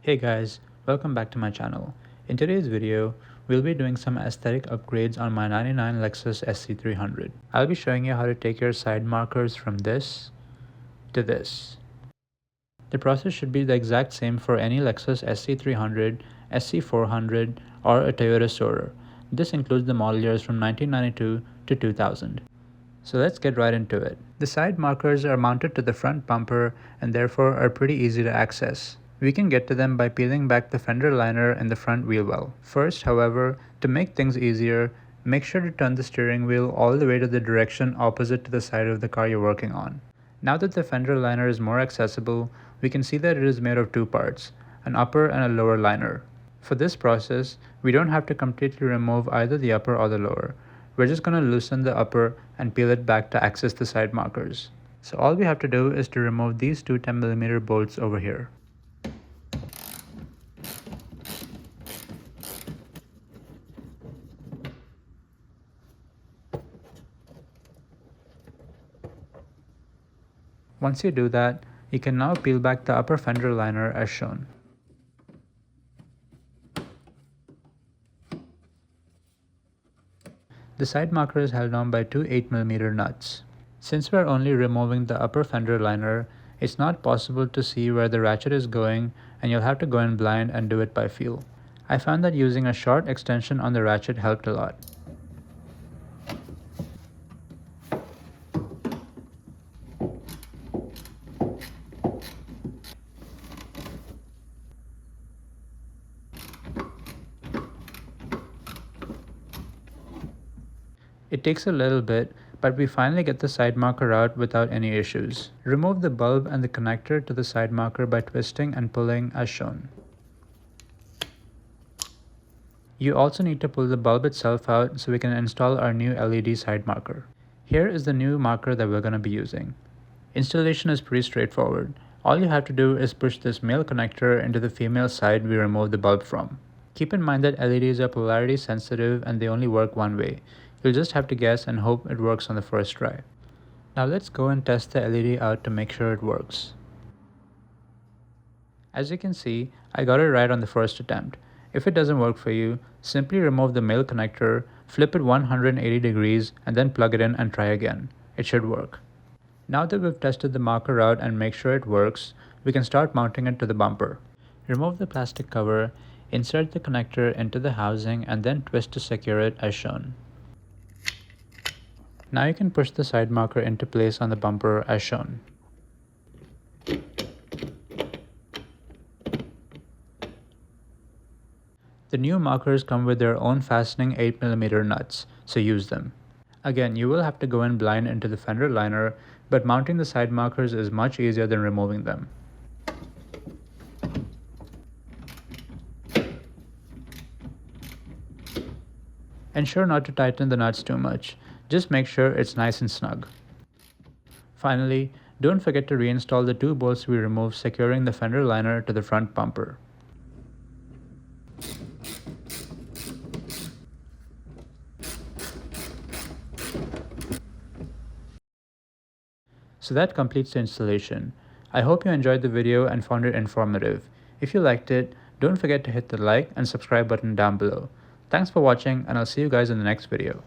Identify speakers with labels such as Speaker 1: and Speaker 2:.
Speaker 1: Hey guys, welcome back to my channel. In today's video, we'll be doing some aesthetic upgrades on my 99 Lexus SC 300. I'll be showing you how to take your side markers from this to this. The process should be the exact same for any Lexus SC 300, SC 400, or a Toyota Soarer. This includes the model years from 1992 to 2000. So let's get right into it. The side markers are mounted to the front bumper and therefore are pretty easy to access. We can get to them by peeling back the fender liner and the front wheel well. First, however, to make things easier, make sure to turn the steering wheel all the way to the direction opposite to the side of the car you're working on. Now that the fender liner is more accessible, we can see that it is made of two parts, an upper and a lower liner. For this process, we don't have to completely remove either the upper or the lower. We're just going to loosen the upper and peel it back to access the side markers. So all we have to do is to remove these two 10mm bolts over here. Once you do that, you can now peel back the upper fender liner as shown. The side marker is held on by two 8mm nuts. Since we're only removing the upper fender liner, it's not possible to see where the ratchet is going and you'll have to go in blind and do it by feel. I found that using a short extension on the ratchet helped a lot. It takes a little bit, but we finally get the side marker out without any issues. Remove the bulb and the connector to the side marker by twisting and pulling as shown. You also need to pull the bulb itself out so we can install our new LED side marker. Here is the new marker that we're going to be using. Installation is pretty straightforward. All you have to do is push this male connector into the female side we removed the bulb from. Keep in mind that LEDs are polarity sensitive and they only work one way. You'll just have to guess and hope it works on the first try. Now let's go and test the LED out to make sure it works. As you can see, I got it right on the first attempt. If it doesn't work for you, simply remove the male connector, flip it 180 degrees, and then plug it in and try again. It should work. Now that we've tested the marker out and make sure it works, we can start mounting it to the bumper. Remove the plastic cover, insert the connector into the housing, and then twist to secure it as shown. Now you can push the side marker into place on the bumper as shown. The new markers come with their own fastening 8mm nuts, so use them. Again, you will have to go in blind into the fender liner, but mounting the side markers is much easier than removing them. Ensure not to tighten the nuts too much. Just make sure it's nice and snug. Finally, don't forget to reinstall the two bolts we removed securing the fender liner to the front bumper. So that completes the installation. I hope you enjoyed the video and found it informative. If you liked it, don't forget to hit the like and subscribe button down below. Thanks for watching, and I'll see you guys in the next video.